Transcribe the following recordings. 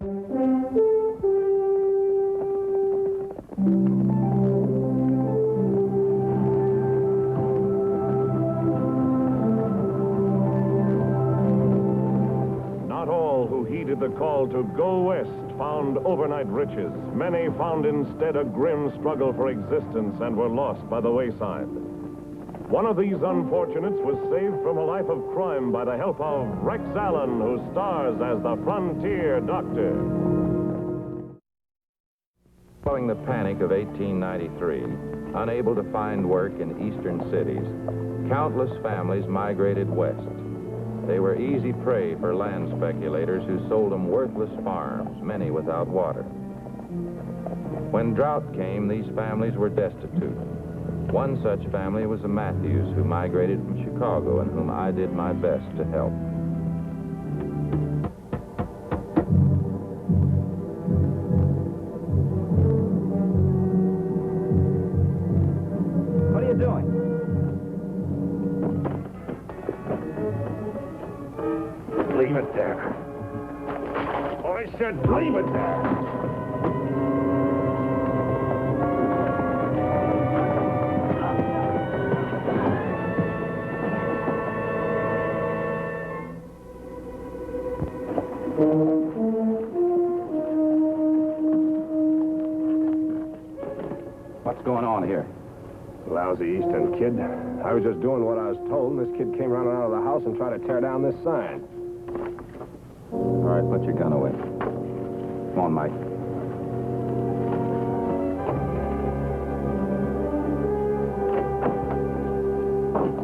Not all who heeded the call to go west found overnight riches. Many found instead a grim struggle for existence and were lost by the wayside. One of these unfortunates was saved from a life of crime by the help of Rex Allen, who stars as the Frontier Doctor. Following the panic of 1893, unable to find work in eastern cities, countless families migrated west. They were easy prey for land speculators who sold them worthless farms, many without water. When drought came, these families were destitute. One such family was the Matthews, who migrated from Chicago and whom I did my best to help. What are you doing? Leave it there. I said leave it there. What's going on here? Lousy Eastern kid. I was just doing what I was told, and this kid came running out of the house and tried to tear down this sign. All right, put your gun away. Come on, Mike.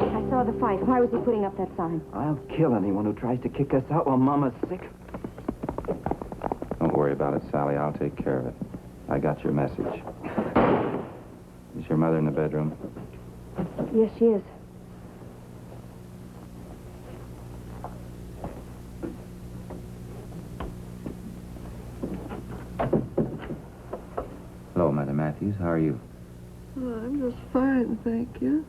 I saw the fight. Why was he putting up that sign? I'll kill anyone who tries to kick us out while Mama's sick. Don't worry about it, Sally. I'll take care of it. I got your message. Is your mother in the bedroom? Yes, she is. Hello, Mother Matthews. How are you? Oh, I'm just fine, thank you.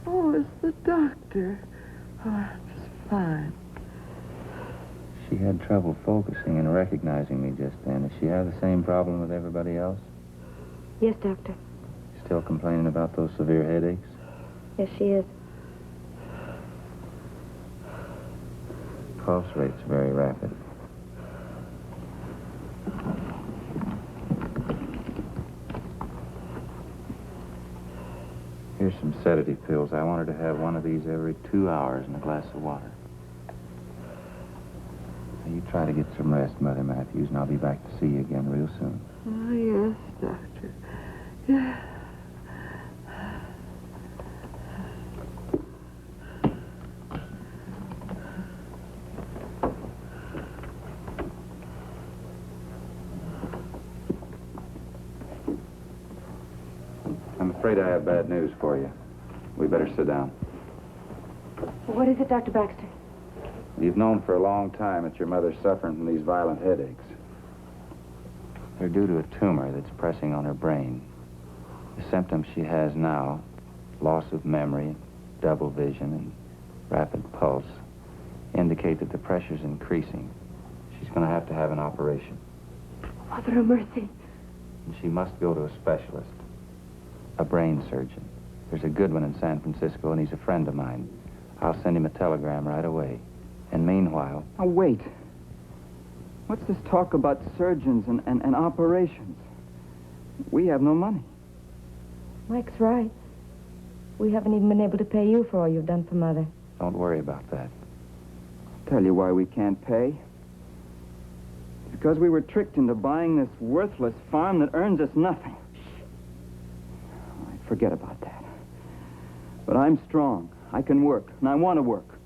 Oh, it's the doctor. Oh, I'm just fine. She had trouble focusing and recognizing me just then. Does she have the same problem with everybody else? Yes, doctor. Still complaining about those severe headaches? Yes, she is. Pulse rate's very rapid. Here's some sedative pills. I want her to have one of these every 2 hours in a glass of water. Now, you try to get some rest, Mother Matthews, and I'll be back to see you again real soon. Oh, yes, doctor. Yeah. I'm afraid I have bad news for you. We better sit down. What is it, Dr. Baxter? You've known for a long time that your mother's suffering from these violent headaches. They're due to a tumor that's pressing on her brain. The symptoms she has now, loss of memory, double vision, and rapid pulse, indicate that the pressure's increasing. She's going to have an operation. Mother of mercy. And she must go to a specialist, a brain surgeon. There's a good one in San Francisco, and he's a friend of mine. I'll send him a telegram right away. And meanwhile... Now, wait. What's this talk about surgeons and operations? We have no money. Mike's right. We haven't even been able to pay you for all you've done for Mother. Don't worry about that. I'll tell you why we can't pay. It's because we were tricked into buying this worthless farm that earns us nothing. All right, forget about that. But I'm strong. I can work, and I want to work.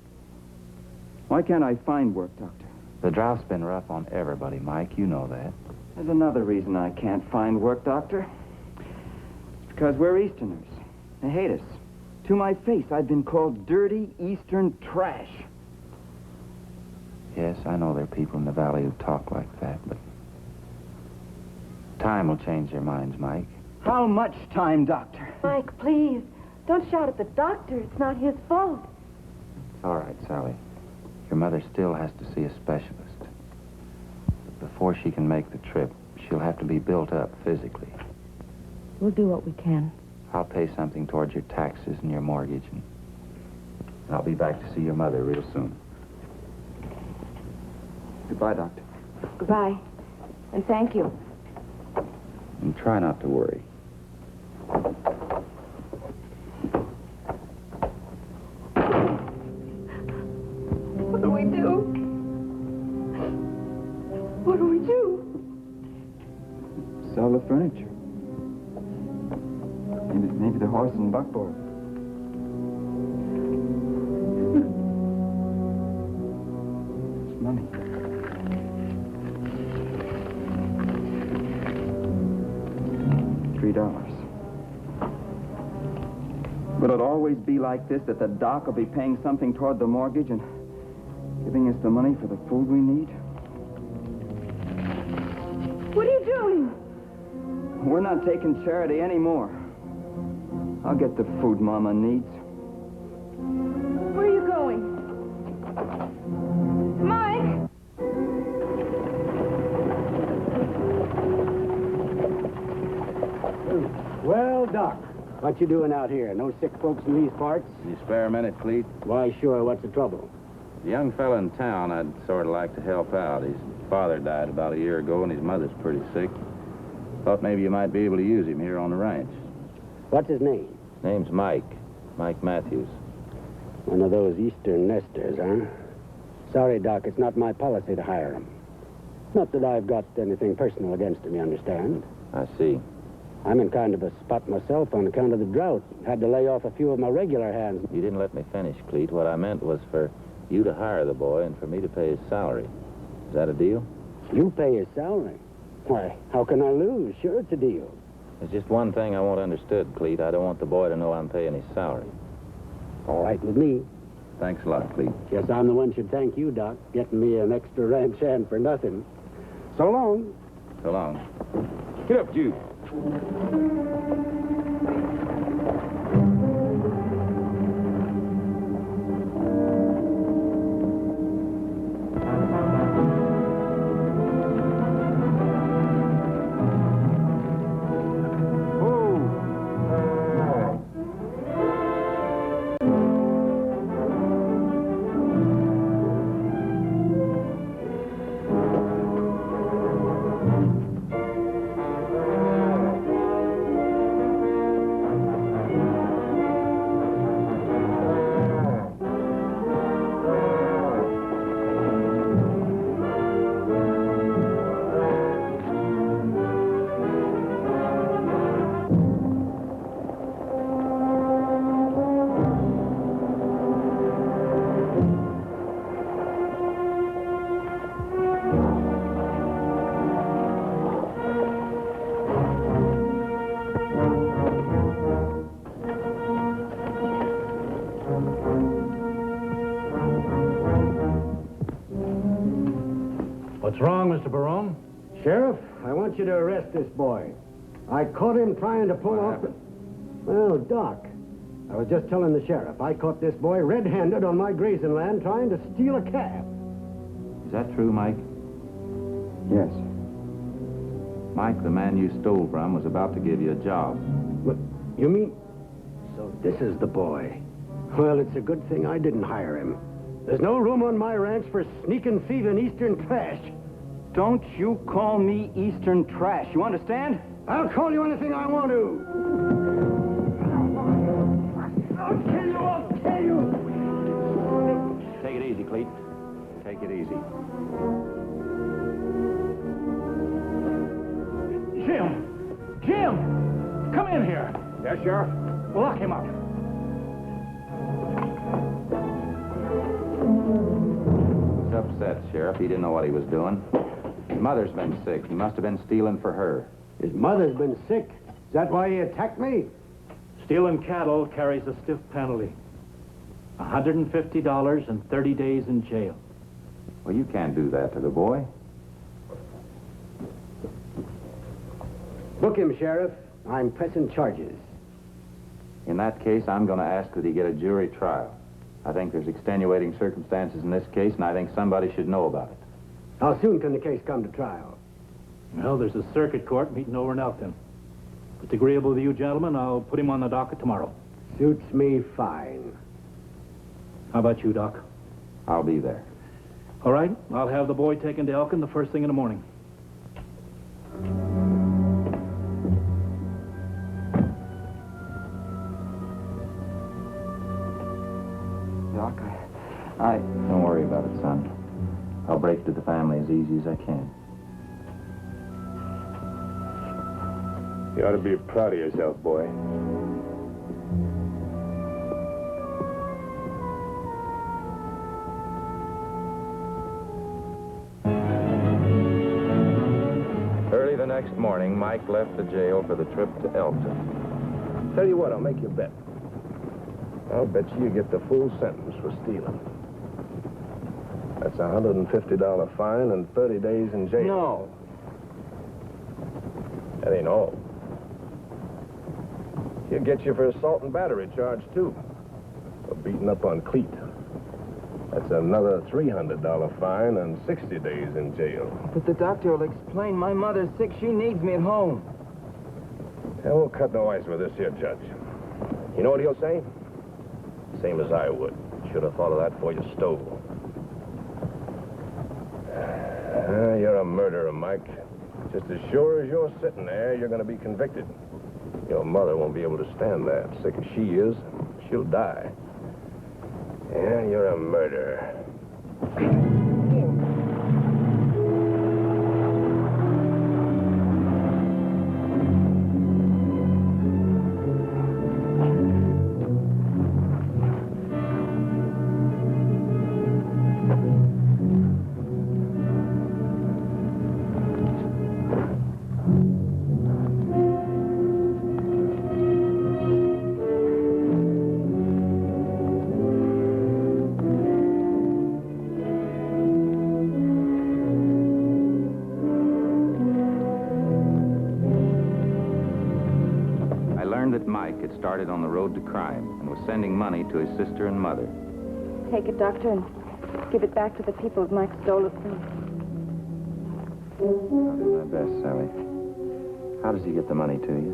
Why can't I find work, Doctor? The drought's been rough on everybody, Mike. You know that. There's another reason I can't find work, Doctor. It's because we're Easterners. They hate us. To my face, I've been called dirty Eastern trash. Yes, I know there are people in the valley who talk like that, but time will change their minds, Mike. How much time, Doctor? Mike, please. Don't shout at the doctor. It's not his fault. All right, Sally. Your mother still has to see a specialist. Before she can make the trip, she'll have to be built up physically. We'll do what we can. I'll pay something towards your taxes and your mortgage, and I'll be back to see your mother real soon. Goodbye, Doctor. Goodbye. And thank you. And try not to worry. What do we do? What do we do? Sell the furniture. Maybe the horse and buckboard. It's money. $3. Will it always be like this, that the doc will be paying something toward the mortgage and giving us the money for the food we need? What are you doing? We're not taking charity anymore. I'll get the food Mama needs. Where are you going? Mike! Well, Doc, what you doing out here? No sick folks in these parts? You spare a minute, Cleet? Why, sure. What's the trouble? The young fella in town I'd sort of like to help out. His father died about a year ago, and his mother's pretty sick. Thought maybe you might be able to use him here on the ranch. What's his name? Name's Mike. Mike Matthews. One of those eastern nesters, huh? Sorry, Doc, it's not my policy to hire him. Not that I've got anything personal against him, you understand? I see. I'm in kind of a spot myself on account of the drought. Had to lay off a few of my regular hands. You didn't let me finish, Cleet. What I meant was for you to hire the boy and for me to pay his salary. Is that a deal? You pay his salary? Why, how can I lose? Sure, it's a deal. There's just one thing I want understood, Cleet. I don't want the boy to know I'm paying his salary. All right with me. Thanks a lot, Cleet. Guess I'm the one should thank you, Doc, getting me an extra ranch hand for nothing. So long. So long. Get up, Jude. What's wrong, Mr. Barone? Sheriff, I want you to arrest this boy. I caught him trying to pull off the... Well, Doc, I was just telling the sheriff. I caught this boy red-handed on my grazing land trying to steal a calf. Is that true, Mike? Yes. Mike, the man you stole from, was about to give you a job. What, you mean... So this is the boy. Well, it's a good thing I didn't hire him. There's no room on my ranch for sneaking, thieving Eastern trash. Don't you call me Eastern trash, you understand? I'll call you anything I want to. I'll kill you, I'll kill you. Take it easy, Cleet. Take it easy. Jim! Jim! Come in here. Yes, Sheriff? Lock him up. He's upset, Sheriff. He didn't know what he was doing. His mother's been sick. He must have been stealing for her. His mother's been sick. Is that why he attacked me? Stealing cattle carries a stiff penalty. $150 and 30 days in jail. Well, you can't do that to the boy. Book him, Sheriff. I'm pressing charges. In that case, I'm going to ask that he get a jury trial. I think there's extenuating circumstances in this case, and I think somebody should know about it. How soon can the case come to trial? Well, there's a circuit court meeting over in Elkton. If it's agreeable with you gentlemen, I'll put him on the docket tomorrow. Suits me fine. How about you, Doc? I'll be there. All right, I'll have the boy taken to Elkton the first thing in the morning. Doc, Don't worry about it, son. I'll break it to the family as easy as I can. You ought to be proud of yourself, boy. Early the next morning, Mike left the jail for the trip to Elkton. Tell you what, I'll make you a bet. I'll bet you get the full sentence for stealing. That's a $150 fine and 30 days in jail. No. That ain't all. He'll get you for assault and battery charge, too. For beating up on Cleet. That's another $300 fine and 60 days in jail. But the doctor will explain my mother's sick. She needs me at home. I won't cut no ice with this here judge. You know what he'll say? Same as I would. Should have thought of that before you stole. You're a murderer, Mike. Just as sure as you're sitting there, you're going to be convicted. Your mother won't be able to stand that. Sick as she is, she'll die. Yeah, you're a murderer. Started on the road to crime and was sending money to his sister and mother. Take it, Doctor, and give it back to the people that Mike stole it from. I'll do my best, Sally. How does he get the money to you?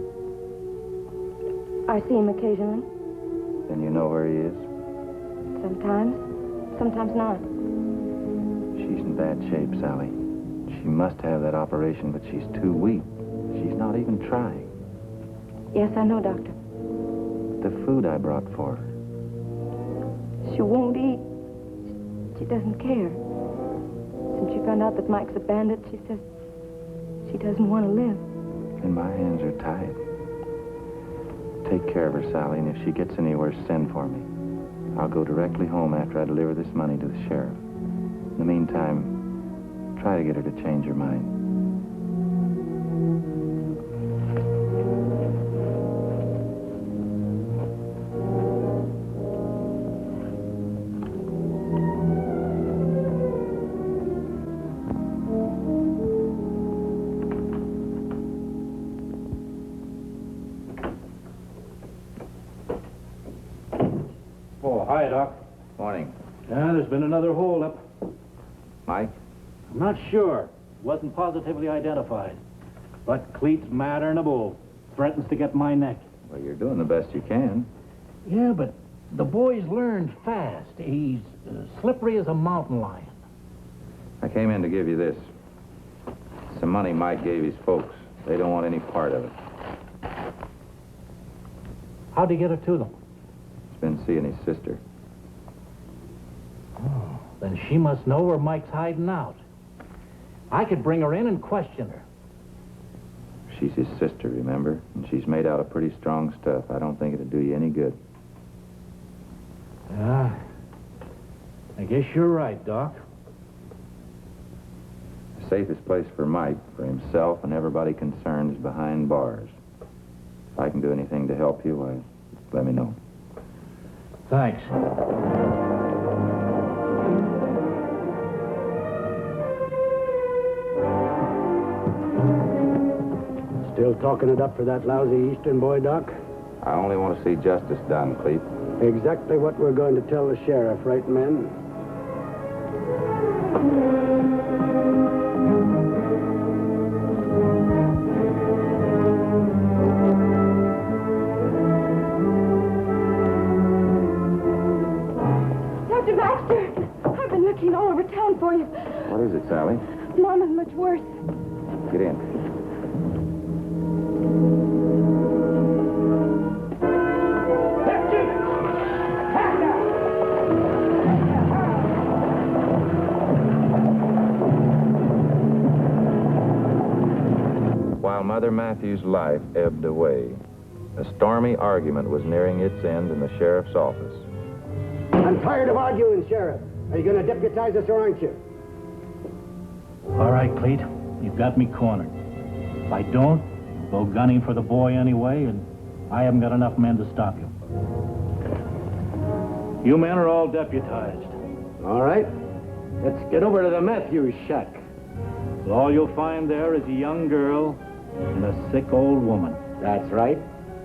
I see him occasionally. Then you know where he is? Sometimes. Sometimes not. She's in bad shape, Sally. She must have that operation, but she's too weak. She's not even trying. Yes, I know, Doctor. The food I brought for her. She won't eat. She doesn't care. Since she found out that Mike's a bandit, she says she doesn't want to live. And my hands are tied. Take care of her, Sally, and if she gets anywhere, send for me. I'll go directly home after I deliver this money to the sheriff. In the meantime, try to get her to change her mind. Hi, Doc. Morning. Yeah, there's been another holdup. Mike? I'm not sure. Wasn't positively identified. But Cleet's madder than a bull. Threatens to get my neck. Well, you're doing the best you can. Yeah, but the boy's learned fast. He's slippery as a mountain lion. I came in to give you this. Some money Mike gave his folks. They don't want any part of it. How'd he get it to them? He's been seeing his sister. Oh, then she must know where Mike's hiding out. I could bring her in and question her. She's his sister, remember? And she's made out of pretty strong stuff. I don't think it'd do you any good. Yeah, I guess you're right, Doc. The safest place for Mike, for himself and everybody concerned, is behind bars. If I can do anything to help you, why, let me know. Thanks. Still talking it up for that lousy Eastern boy, Doc? I only want to see justice done, Clete. Exactly what we're going to tell the sheriff, right, men? town for you. What is it, Sally? Mama's much worse. Get in. While Mother Matthews' life ebbed away, a stormy argument was nearing its end in the sheriff's office. I'm tired of arguing, Sheriff. Are you going to deputize us or aren't you? All right, Cleet. You've got me cornered. If I don't, you'll go gunning for the boy anyway, and I haven't got enough men to stop you. You men are all deputized. All right. Let's get over to the Matthews shack. All you'll find there is a young girl and a sick old woman. That's right.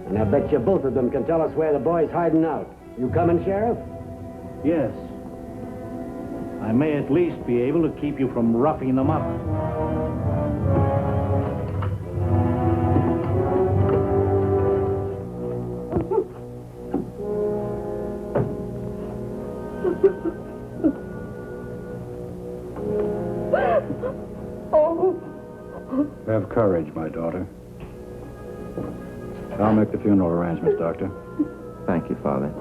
And I bet you both of them can tell us where the boy's hiding out. You coming, Sheriff? Yes. I may at least be able to keep you from roughing them up. Have courage, my daughter. I'll make the funeral arrangements, Doctor. Thank you, Father.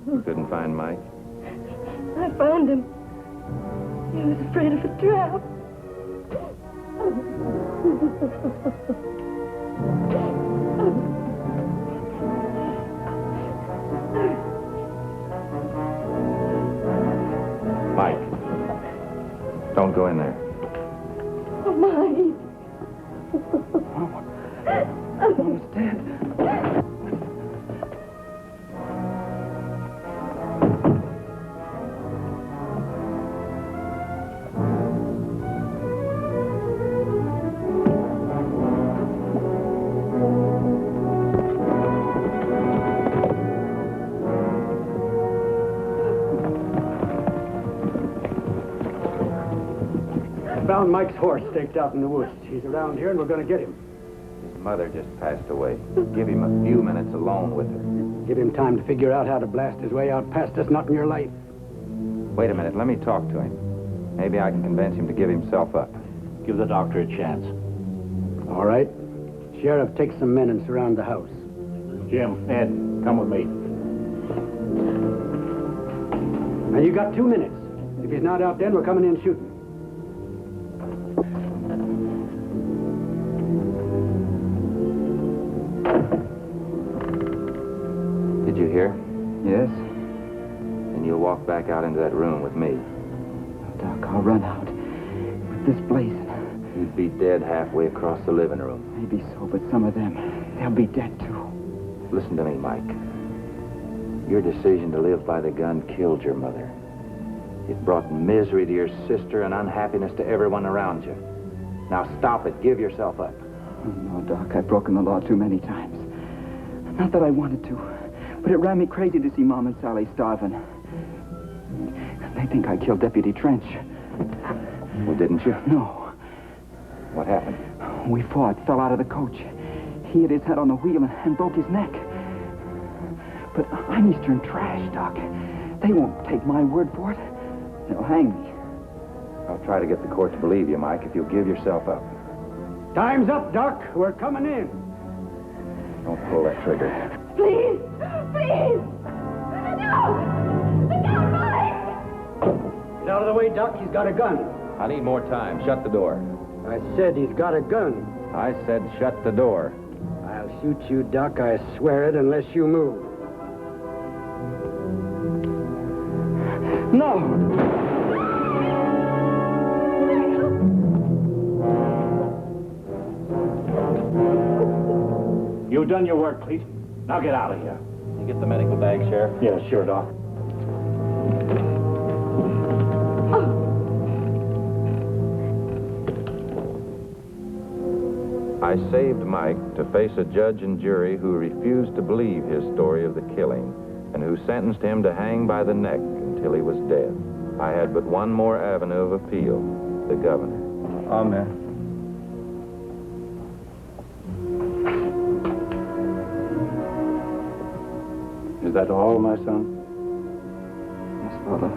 You couldn't find Mike? I found him. He was afraid of a trap. Mike, don't go in there. Oh, Mike. Mama's dead. Found Mike's horse staked out in the woods. He's around here, and we're going to get him. His mother just passed away. Give him a few minutes alone with her. Give him time to figure out how to blast his way out past us, not in your life. Wait a minute, let me talk to him. Maybe I can convince him to give himself up. Give the doctor a chance. All right. Sheriff, take some men and surround the house. Jim, Ed, come with me. Now, you got 2 minutes. If he's not out then, we're coming in shooting. Did you hear? Yes? Then you'll walk back out into that room with me. Doc, I'll run out. With this blazing. You'd be dead halfway across the living room. Maybe so, but some of them, they'll be dead too. Listen to me, Mike. Your decision to live by the gun killed your mother. It brought misery to your sister and unhappiness to everyone around you. Now stop it. Give yourself up. Oh, no, Doc, I've broken the law too many times. Not that I wanted to, but it ran me crazy to see Mom and Sally starving. They think I killed Deputy Trench. Well, didn't you? No. What happened? We fought, fell out of the coach. He hit his head on the wheel and broke his neck. But I'm Eastern trash, Doc. They won't take my word for it. They'll hang me. I'll try to get the court to believe you, Mike, if you'll give yourself up. Time's up, Doc. We're coming in. Don't pull that trigger. Please! Please! No! Look out, Mike! Get out of the way, Doc. He's got a gun. I need more time. Shut the door. I said he's got a gun. I said shut the door. I'll shoot you, Doc. I swear it, unless you move. No! You've done your work, Cleet. Now get out of here. You get the medical bag, Sheriff? Yeah, sure, Doc. I saved Mike to face a judge and jury who refused to believe his story of the killing and who sentenced him to hang by the neck until he was dead. I had but one more avenue of appeal, the governor. Amen. that all, my son? Yes, Father.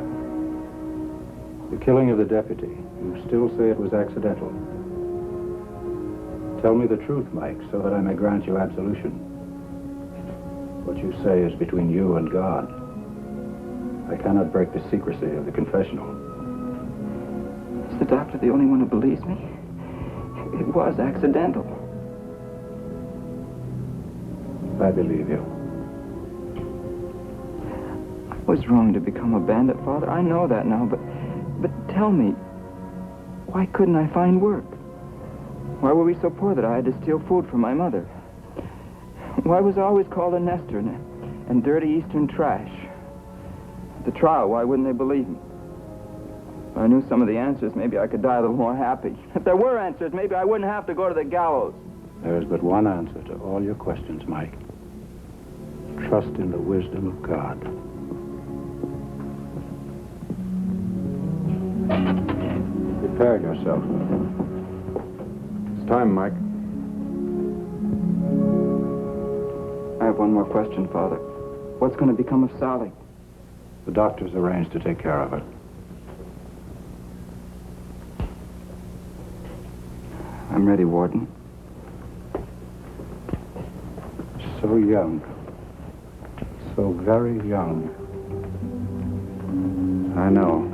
The killing of the deputy. You still say it was accidental. Tell me the truth, Mike, so that I may grant you absolution. What you say is between you and God. I cannot break the secrecy of the confessional. Is the doctor the only one who believes me? It was accidental. I believe you. I was wrong to become a bandit, Father. I know that now, but tell me, why couldn't I find work? Why were we so poor that I had to steal food from my mother? Why was I always called a nester and dirty Eastern trash? At the trial, why wouldn't they believe me? If I knew some of the answers, maybe I could die a little more happy. If there were answers, maybe I wouldn't have to go to the gallows. There is but one answer to all your questions, Mike. Trust in the wisdom of God. Prepare yourself. It's time, Mike. I have one more question, Father. What's going to become of Sally? The doctor's arranged to take care of it. I'm ready, Warden. So young. So very young. I know.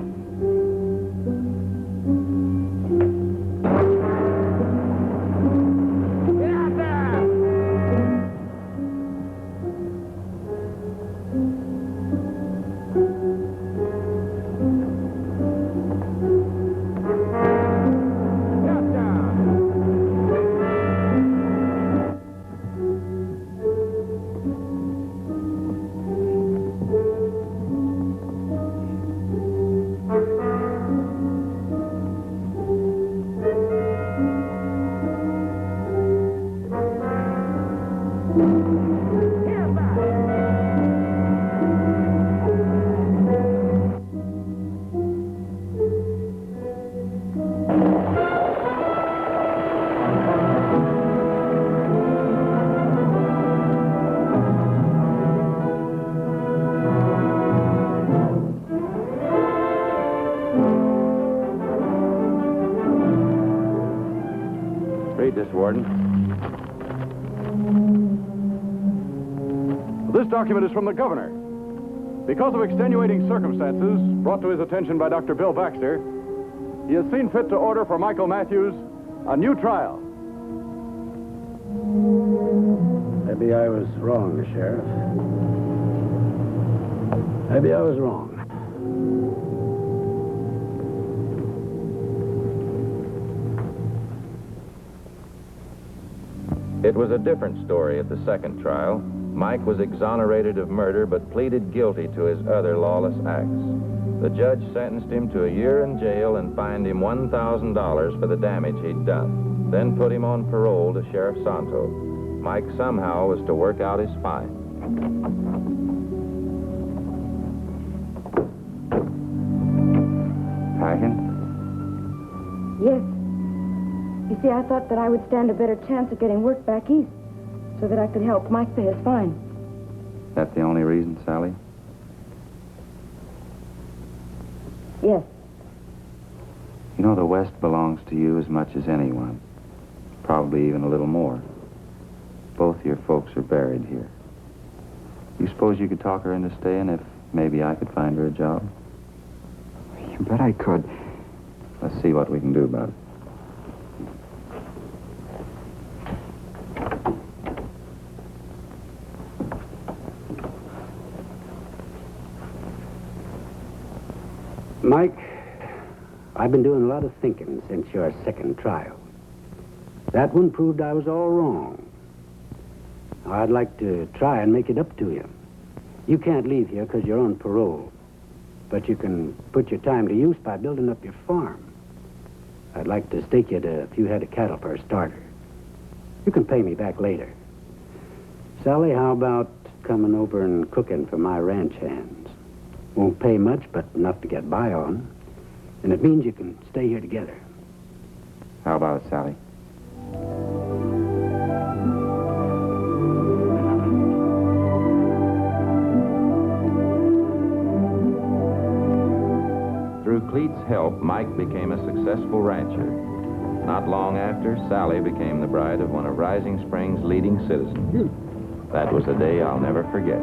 Warden. This document is from the governor. Because of extenuating circumstances brought to his attention by Dr. Bill Baxter, he has seen fit to order for Michael Matthews a new trial. Maybe I was wrong, Sheriff. Maybe I was wrong. It was a different story at the second trial. Mike was exonerated of murder but pleaded guilty to his other lawless acts. The judge sentenced him to a year in jail and fined him $1,000 for the damage he'd done, then put him on parole to Sheriff Santo. Mike somehow was to work out his fine. Packing? Yes. You see, I thought that I would stand a better chance of getting work back east so that I could help Mike pay his fine. That's the only reason, Sally? Yes. You know, the West belongs to you as much as anyone. Probably even a little more. Both your folks are buried here. You suppose you could talk her into staying if maybe I could find her a job? You bet I could. Let's see what we can do about it. Mike, I've been doing a lot of thinking since your second trial. That one proved I was all wrong. I'd like to try and make it up to you. You can't leave here because you're on parole, but you can put your time to use by building up your farm. I'd like to stake you to a few head of cattle for a starter. You can pay me back later. Sally, how about coming over and cooking for my ranch hands? Won't pay much, but enough to get by on. And it means you can stay here together. How about it, Sally? Mike became a successful rancher. Not long after, Sally became the bride of one of Rising Springs' leading citizens. That was a day I'll never forget.